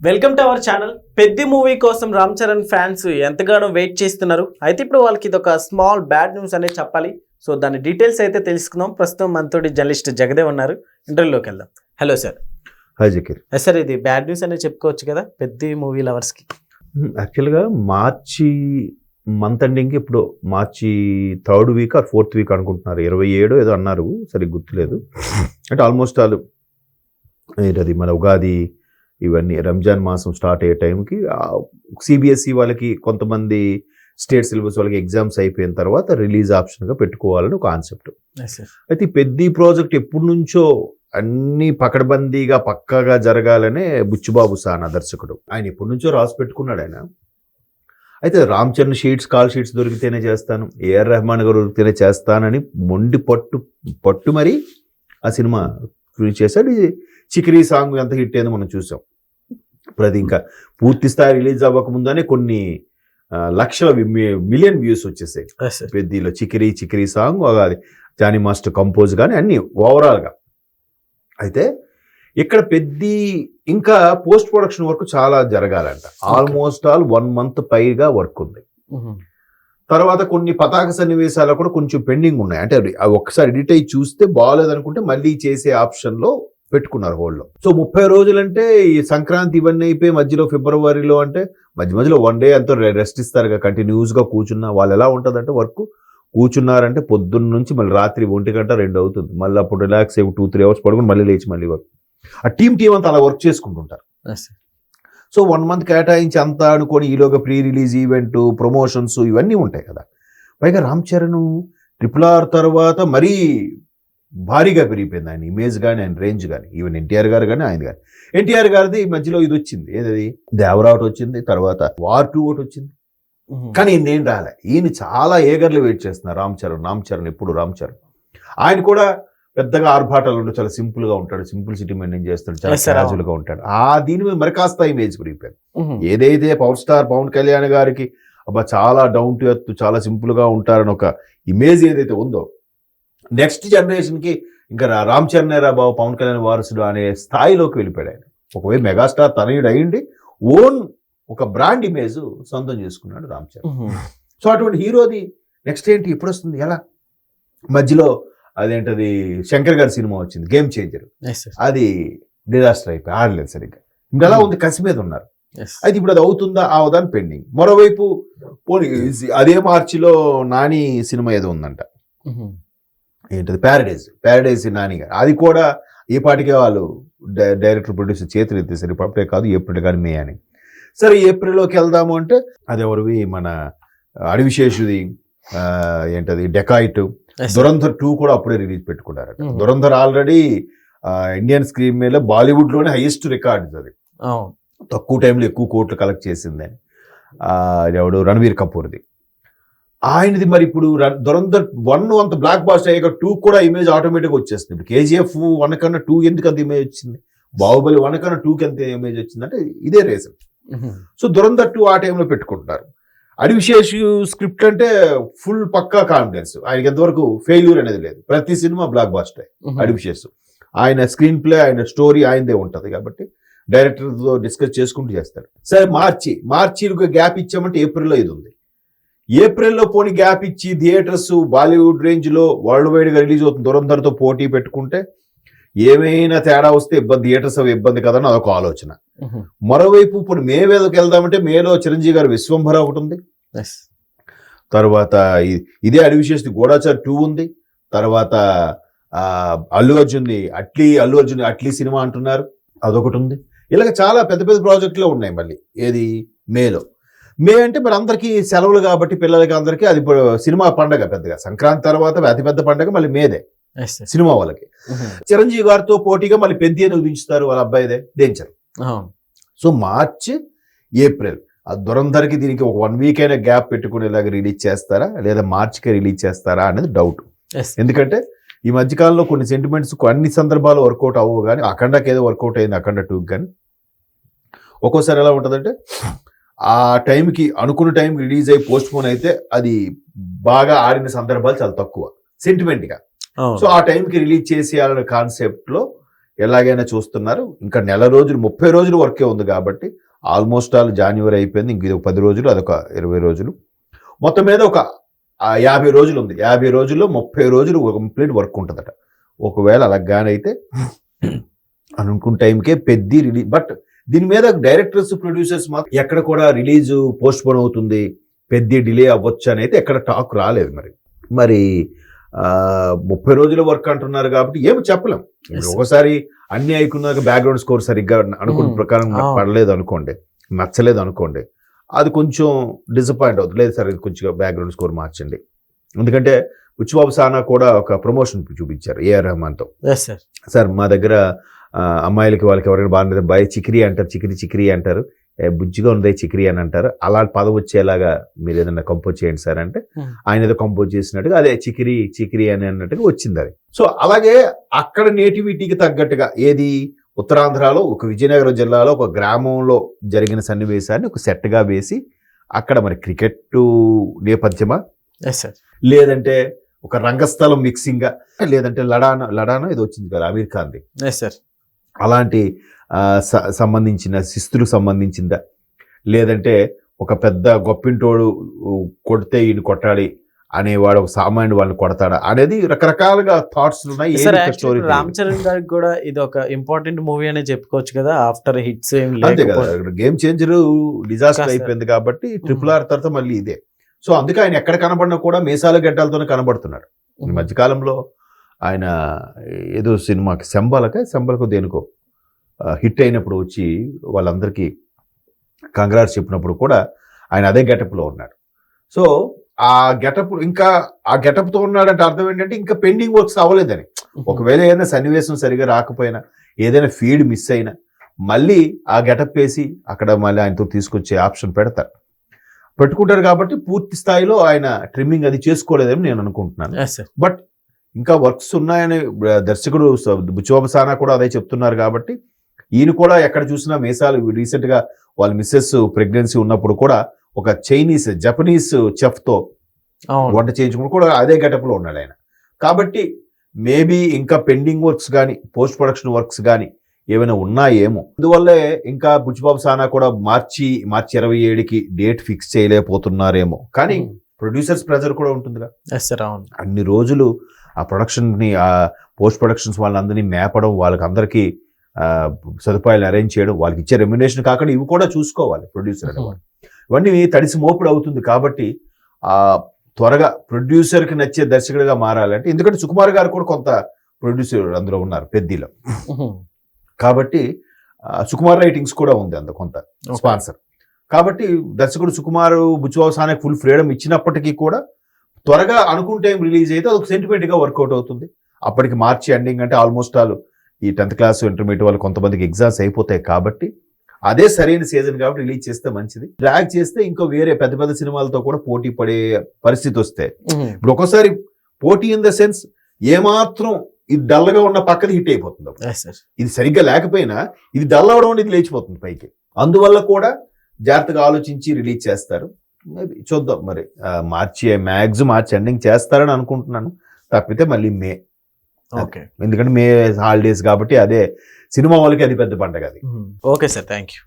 Welcome to our channel. పెద్ద movie కోసం Ram Charan fans ఎంతగానో వెయిట్ చేస్తున్నారు. అయితే ఇప్పుడు వాళ్ళకి ఇది ఒక స్మాల్ బ్యాడ్ న్యూస్ అనేది చెప్పాలి. సో దాని డీటెయిల్స్ అయితే తెలుసుకుందాం. ప్రస్తుతం మనతోటి జర్నలిస్ట్ జగదేవ్ ఉన్నారు. ఇంటర్వ్యూలోకి వెళ్దాం. Hello sir. Hi Zakir. Sir, ఇది బ్యాడ్ న్యూస్ అనేది చెప్పుకోవచ్చు కదా పెద్ద మూవీ లవర్స్కి? యాక్చువల్గా మార్చి మంత్ ఎండింగ్కి ఇప్పుడు మార్చి 3rd week or 4th week అనుకుంటున్నారు. 27 ఏదో అన్నారు, సరిగ్గా గుర్తులేదు. అంటే ఆల్మోస్ట్ ఆల్ అది మన ఉగాది ఇవన్నీ రంజాన్ మాసం స్టార్ట్ అయ్యే టైంకి సిబిఎస్ఈ వాళ్ళకి కొంతమంది స్టేట్ సిలబస్ వాళ్ళకి ఎగ్జామ్స్ అయిపోయిన తర్వాత రిలీజ్ ఆప్షన్గా పెట్టుకోవాలని ఒక కాన్సెప్ట్. అయితే ఈ పెద్ద ప్రాజెక్ట్ ఎప్పటి నుంచో అన్ని పకడ్బందీగా పక్కాగా జరగాలనే బుచ్చిబాబు సానా దర్శకుడు ఆయన ఎప్పటి నుంచో రాసి పెట్టుకున్నాడు ఆయన. అయితే రామ్ చరణ్ కాల్ షీట్స్ దొరికితేనే చేస్తాను, ఏఆర్ రెహమాన్ గారు దొరికితేనే చేస్తానని మొండి పట్టు మరి ఆ సినిమా చేశాడు. చికిరీ సాంగ్ ఎంత హిట్ అయిందో మనం చూసాం. ఇప్పుడు అది ఇంకా పూర్తి స్థాయి రిలీజ్ అవ్వకముందనే కొన్ని లక్షల మిలియన్ వ్యూస్ వచ్చేసాయి పెద్దలో. చికిరీ సాంగ్ అది జానీ మాస్టర్ కంపోజ్ కానీ అన్ని ఓవరాల్గా. అయితే ఇక్కడ పెద్ద ఇంకా పోస్ట్ ప్రొడక్షన్ వర్క్ చాలా జరగాలంట. ఆల్మోస్ట్ ఆల్ 1 month పైగా వర్క్ ఉంది. తర్వాత కొన్ని పతాక సన్నివేశాలు కూడా కొంచెం పెండింగ్ ఉన్నాయి. అంటే ఒకసారి ఎడిట్ అయ్యి చూస్తే బాగాలేదనుకుంటే మళ్ళీ చేసే ఆప్షన్లో పెట్టుకున్నారు హోల్డ్లో. సో 30 రోజులంటే ఈ సంక్రాంతి ఇవన్నీ అయిపోయి మధ్యలో ఫిబ్రవరిలో అంటే మధ్యలో 1 day అంతా రెస్ట్ ఇస్తారు కంటిన్యూస్గా కూర్చున్నా. వాళ్ళు ఎలా ఉంటుందంటే వర్క్ కూర్చున్నారంటే పొద్దున్న నుంచి మళ్ళీ రాత్రి 1 గంట 2 అవుతుంది. మళ్ళీ అప్పుడు రిలాక్స్ అయ్యి 2-3 hours పడుకుని మళ్ళీ లేచి మళ్ళీ వర్క్. ఆ టీం అంతా అలా వర్క్ చేసుకుంటుంటారు. సో 1 month కేటాయించి అంతా అనుకొని ఈలోగా ప్రీ రిలీజ్ ఈవెంట్ ప్రమోషన్స్ ఇవన్నీ ఉంటాయి కదా. పైగా రామ్ చరణ్ RRR తర్వాత మరీ భారీగా పెరిగిపోయింది ఆయన ఇమేజ్ కానీ ఆయన రేంజ్ కానీ. ఈవెన్ ఎన్టీఆర్ గారు కానీ ఆయన కానీ. ఎన్టీఆర్ గారిది ఈ మధ్యలో ఇది వచ్చింది, ఏదది దేవరా ఒకటి వచ్చింది, తర్వాత వార్ 2 ఒకటి వచ్చింది. కానీ ఈయన రాలే. ఈయన చాలా ఏగర్లు వెయిట్ చేస్తున్నారు రామ్ చరణ్ ఎప్పుడు రామ్ చరణ్. ఆయన కూడా పెద్దగా ఆర్భాటాలు ఉండవు, చాలా సింపుల్ గా ఉంటాడు, సింప్లిసిటీ మెయింటైన్ చేస్తాడు, చాలా క్యాజువల్ గా ఉంటాడు. దీని మీద మరి కాస్త ఇమేజ్ పెరిగిపోయింది. ఏదైతే పవర్ స్టార్ పవన్ కళ్యాణ్ గారికి అబ్బా చాలా డౌన్ టు ఎర్త్ చాలా సింపుల్ గా ఉంటారని ఒక ఇమేజ్ ఏదైతే ఉందో, నెక్స్ట్ జనరేషన్కి ఇంకా రామ్ చరణ్ రా బాబు పవన్ కళ్యాణ్ వారసుడు అనే స్థాయిలోకి వెళ్ళిపోయాడు ఆయన. ఒకవేళ మెగాస్టార్ తనయుడు అయ్యిండి ఓన్ ఒక బ్రాండ్ ఇమేజ్ సొంతం చేసుకున్నాడు రామ్ చరణ్. సో అటువంటి హీరోది నెక్స్ట్ ఏంటి ఎప్పుడు వస్తుంది ఎలా? మధ్యలో అదేంటది శంకర్ గారి సినిమా వచ్చింది గేమ్ చేంజర్, అది డిజాస్టర్ అయిపోయి ఆడలేదు సరిగ్గా. ఇంకెలా ఉంది, కసి మీద ఉన్నారు. అయితే ఇప్పుడు అది అవుతుందా అవదాని పెండింగ్. మరోవైపు అదే మార్చిలో నాని సినిమా ఏదో ఉందంట, ఏంటది ప్యారడైజ్ నాని గారు. అది కూడా ఏ పాటికే వాళ్ళు డైరెక్టర్ ప్రొడ్యూసర్ చేతులు ఎత్తేసారు. ఇప్పుడే కాదు ఏప్రిల్ కానీ మే అని. సరే ఏప్రిల్లోకి వెళ్దాము అంటే అది ఎవరివి మన అడివిశేషుది ఏంటది డెకాయిట్. దురంధర్ 2 కూడా అప్పుడే రిలీజ్ పెట్టుకున్నారు. దురంధర్ ఆల్రెడీ ఇండియన్ స్క్రీన్ మీద బాలీవుడ్ లోనే హైయెస్ట్ రికార్డ్ అది. తక్కువ టైంలో ఎక్కువ కోట్లు కలెక్ట్ చేసిందని ఎవడు రణబీర్ కపూర్ది. ఆయనది మరి ఇప్పుడు దురంధర్ 1 అంత బ్లాక్ బాస్టర్ అయ్యాక 2 కూడా ఇమేజ్ ఆటోమేటిక్గా వచ్చేస్తుంది. ఇప్పుడు KGF 1 కన్నా 2 ఎందుకు అంత ఇమేజ్ వచ్చింది, బాహుబలి 1 కన్నా 2కి ఎంత ఇమేజ్ వచ్చింది అంటే ఇదే రీజన్. సో దురంధర్ 2 ఆ టైంలో పెట్టుకుంటున్నారు. అడివిశేష్ స్క్రిప్ట్ అంటే ఫుల్ పక్కా కాన్ఫిడెన్స్, ఆయనకి ఎంతవరకు ఫెయిల్యూర్ అనేది లేదు. ప్రతి సినిమా బ్లాక్ బాస్టర్ అడివిశేష్. ఆయన స్క్రీన్ ప్లే ఆయన స్టోరీ ఆయనదే ఉంటుంది కాబట్టి డైరెక్టర్తో డిస్కస్ చేసుకుంటూ చేస్తాడు. సరే మార్చికి గ్యాప్ ఇచ్చామంటే ఏప్రిల్లో ఇది ఉంది. ఏప్రిల్లో పోనీ గ్యాప్ ఇచ్చి థియేటర్స్ బాలీవుడ్ రేంజ్లో వరల్డ్ వైడ్గా రిలీజ్ అవుతుంది దురంధర్తో పోటీ పెట్టుకుంటే ఏమైనా తేడా వస్తే థియేటర్స్ అవి ఇబ్బంది కదని అదొక ఆలోచన. మరోవైపు ఇప్పుడు మే మీదకి వెళ్దామంటే మేలో చిరంజీవి గారు విశ్వంభర ఒకటి ఉంది, తర్వాత ఇదే అడివిశేష్ గూఢాచార్ 2 ఉంది, తర్వాత అల్లు అర్జున్ అట్లీ సినిమా అంటున్నారు అదొకటి ఉంది. ఇలాగ చాలా పెద్ద పెద్ద ప్రాజెక్టులు ఉన్నాయి మళ్ళీ ఏది మేలో. మే అంటే మరి అందరికీ సెలవులు కాబట్టి పిల్లలకి అందరికీ అది సినిమా పండగ పెద్దగా. సంక్రాంతి తర్వాత అతిపెద్ద పండగ మళ్ళీ మేదే సినిమా వాళ్ళకి. చిరంజీవి గారితో పోటీగా మళ్ళీ పెద్ద దించుతారు వాళ్ళ అబ్బాయిదే డేంజర్. సో మార్చ్ ఏప్రిల్ ఆ దురంధర్కి దీనికి ఒక 1 week అయినా గ్యాప్ పెట్టుకునేలాగా రిలీజ్ చేస్తారా లేదా మార్చికే రిలీజ్ చేస్తారా అనేది డౌట్. ఎందుకంటే ఈ మధ్యకాలంలో కొన్ని సెంటిమెంట్స్ అన్ని సందర్భాలు వర్కౌట్ అవ్వవు, కానీ అఖండకి ఏదో వర్కౌట్ అయింది అఖండ 2 కానీ ఒక్కోసారి ఎలా ఉంటుందంటే ఆ టైంకి అనుకున్న టైంకి రిలీజ్ అయ్యి పోస్ట్ పోన్ అయితే అది బాగా ఆడిన సందర్భాలు చాలా తక్కువ సెంటిమెంట్గా. సో ఆ టైంకి రిలీజ్ చేసేయాలనే కాన్సెప్ట్లో ఎలాగైనా చూస్తున్నారు. ఇంకా నెల రోజులు 30 రోజులు వర్కే ఉంది కాబట్టి ఆల్మోస్ట్ ఆల్ జనవరి అయిపోయింది. ఇంక ఇది ఒక 10 రోజులు, అదొక 20 రోజులు, మొత్తం మీద ఒక 50 రోజులు ఉంది. 50 రోజుల్లో 30 రోజులు కంప్లీట్ వర్క్ ఉంటుందట. ఒకవేళ అలాగానైతే అనుకున్న టైంకే పెద్ద రిలీజ్. బట్ దీని మీద డైరెక్టర్స్, ప్రొడ్యూసర్స్ మాత్రం ఎక్కడ కూడా రిలీజ్ పోస్ట్ పోన్ అవుతుంది, పెద్ద డిలే అవ్వచ్చు అని అయితే ఎక్కడ టాక్ రాలేదు. మరి 30 రోజుల వర్క్ అంటున్నారు కాబట్టి ఏమి చెప్పలేం. ఒకసారి అన్ని అయికున్నాక బ్యాక్గ్రౌండ్ స్కోర్ సరిగ్గా అనుకున్న ప్రకారం పడలేదు అనుకోండి, నచ్చలేదు అనుకోండి, అది కొంచెం డిసప్పాయింట్ అవుతుంది. లేదు సార్, ఇది కొంచెం బ్యాక్గ్రౌండ్ స్కోర్ మార్చండి. ఎందుకంటే బుచ్చిబాబు సానా కూడా ఒక ప్రమోషన్ చూపించారు ఏఆర్ రెహమాన్తో. సార్ మా దగ్గర అమ్మాయిలకి వాళ్ళకి ఎవరైనా బాగుంటుంది, బాయ్ చికిరి అంటారు, చికిరి అంటారు, బుజ్జిగా ఉంది చికిరి అని అంటారు, అలాంటి పదం వచ్చేలాగా మీరు ఏదైనా కంపోజ్ చేయండి సార్ అంటే ఆయన ఏదో కంపోజ్ చేసినట్టుగా అదే చికిరి అని అన్నట్టుగా వచ్చింది అది. సో అలాగే అక్కడ నేటివిటీకి తగ్గట్టుగా ఏది ఉత్తరాంధ్రలో ఒక విజయనగరం జిల్లాలో ఒక గ్రామంలో జరిగిన సన్నివేశాన్ని ఒక సెట్గా వేసి అక్కడ మరి క్రికెట్ నేపథ్యమా, లేదంటే ఒక రంగస్థలం మిక్సింగ్గా, లేదంటే లడానా ఇది వచ్చింది కదా అమీర్ ఖాన్ది, అలాంటి సంబంధించిన శిస్తులకు సంబంధించిందా, లేదంటే ఒక పెద్ద గొప్పింటోడు కొడితే ఈయన కొట్టాలి అనేవాడు ఒక సామాన్యుడు వాళ్ళని కొడతాడా అనేది రకరకాలుగా థాట్స్ ఉన్నాయి. రామ్ చరణ్ గారికి కూడా ఇది ఒక ఇంపార్టెంట్ మూవీ అనే చెప్పుకోవచ్చు కదా, ఆఫ్టర్ హిట్స్ అంతే కదా, గేమ్ చేంజర్ డిజాస్టర్ అయిపోయింది కాబట్టి RRR తర్వాత మళ్ళీ ఇదే. సో అందుకే ఆయన ఎక్కడ కనబడినా కూడా మీసాల గడ్డలతోనే కనబడుతున్నాడు. ఈ మధ్యకాలంలో ఆయన ఏదో సినిమాకి శంబలకు దేనికో హిట్ అయినప్పుడు వచ్చి వాళ్ళందరికీ కంగ్రాట్స్ చెప్పినప్పుడు కూడా ఆయన అదే గెటప్లో ఉన్నాడు. సో ఆ గెటప్ ఇంకా ఆ గెటప్తో ఉన్నాడంటే అర్థం ఏంటంటే ఇంకా పెండింగ్ వర్క్స్ అవ్వలేదని. ఒకవేళ ఏదైనా సన్నివేశం సరిగా రాకపోయినా, ఏదైనా ఫీడ్ మిస్ అయినా మళ్ళీ ఆ గెటప్ వేసి అక్కడ మళ్ళీ ఆయనతో తీసుకొచ్చే ఆప్షన్ పెట్టుకుంటారు కాబట్టి పూర్తి స్థాయిలో ఆయన ట్రిమ్మింగ్ అది చేసుకోలేదని నేను అనుకుంటున్నాను. బట్ ఇంకా వర్క్స్ ఉన్నాయని దర్శకుడు బుచ్చిబాబు సానా కూడా అదే చెప్తున్నారు కాబట్టి ఈయన కూడా ఎక్కడ చూసినా మీసాలు, రీసెంట్గా వాళ్ళ మిస్సెస్ ప్రెగ్నెన్సీ ఉన్నప్పుడు కూడా ఒక జపనీస్ చెఫ్తో వంట చేయించుకుని కూడా అదే గెటప్లో ఉన్నాడు ఆయన. కాబట్టి మేబీ ఇంకా పెండింగ్ వర్క్స్ కానీ పోస్ట్ ప్రొడక్షన్ వర్క్స్ కానీ ఏమైనా ఉన్నాయేమో. అందువల్లే ఇంకా బుచ్చిబాబు సానా కూడా మార్చి 27కి డేట్ ఫిక్స్ చేయలేకపోతున్నారేమో. కానీ ప్రొడ్యూసర్స్ ప్రెజర్ కూడా ఉంటుందిగా. అన్ని రోజులు ఆ ప్రొడక్షన్ని, ఆ పోస్ట్ ప్రొడక్షన్స్ వాళ్ళందరినీ మేపడం, వాళ్ళకి అందరికీ సదుపాయాలు అరేంజ్ చేయడం, వాళ్ళకి ఇచ్చే రెమ్యునరేషన్ కాకుండా ఇవి కూడా చూసుకోవాలి ప్రొడ్యూసర్ అనేవాడు. ఇవన్నీ తడిసి మోపుడు అవుతుంది కాబట్టి త్వరగా ప్రొడ్యూసర్కి నచ్చే దర్శకుడిగా మారాలంటే, ఎందుకంటే సుకుమార్ గారు కూడా కొంత ప్రొడ్యూసర్ అందులో ఉన్నారు పెద్దిలో, కాబట్టి సుకుమార్ రైటింగ్స్ కూడా ఉంది అంత కొంత స్పాన్సర్. కాబట్టి దర్శకుడు సుకుమార్ బుచ్చిబాబు సానాకి ఫుల్ ఫ్రీడమ్ ఇచ్చినప్పటికీ కూడా త్వరగా అనుకున్న టైం రిలీజ్ అయితే అదొక సెంటిమెంట్గా వర్కౌట్ అవుతుంది. అప్పటికి మార్చి ఎండింగ్ అంటే ఆల్మోస్ట్ ఆల్ ఈ 10th క్లాస్ ఇంటర్మీడియట్ వాళ్ళు కొంతమందికి ఎగ్జామ్స్ అయిపోతాయి కాబట్టి అదే సరైన సీజన్ కాబట్టి రిలీజ్ చేస్తే మంచిది. డ్రాగ్ చేస్తే ఇంకో వేరే పెద్ద పెద్ద సినిమాలతో కూడా పోటీ పడే పరిస్థితి వస్తే, ఇప్పుడు ఒక్కోసారి పోటీ ఇన్ ద సెన్స్ ఏమాత్రం ఇది డల్గా ఉన్న పక్కది హిట్ అయిపోతుంది. ఇది సరిగ్గా లేకపోయినా ఇది డల్ అవడం ఇది లేచిపోతుంది పైకి. అందువల్ల కూడా జాగ్రత్తగా ఆలోచించి రిలీజ్ చేస్తారు. మేబీ చూద్దాం. మరి మ్యాక్సిమం మార్చి ఎండింగ్ చేస్తారని అనుకుంటున్నాను. తప్పితే మళ్ళీ మే, ఎందుకంటే మే హాలిడేస్ కాబట్టి అదే సినిమా వాళ్ళకి అది పెద్ద పండగ అది. Okay sir, thank you.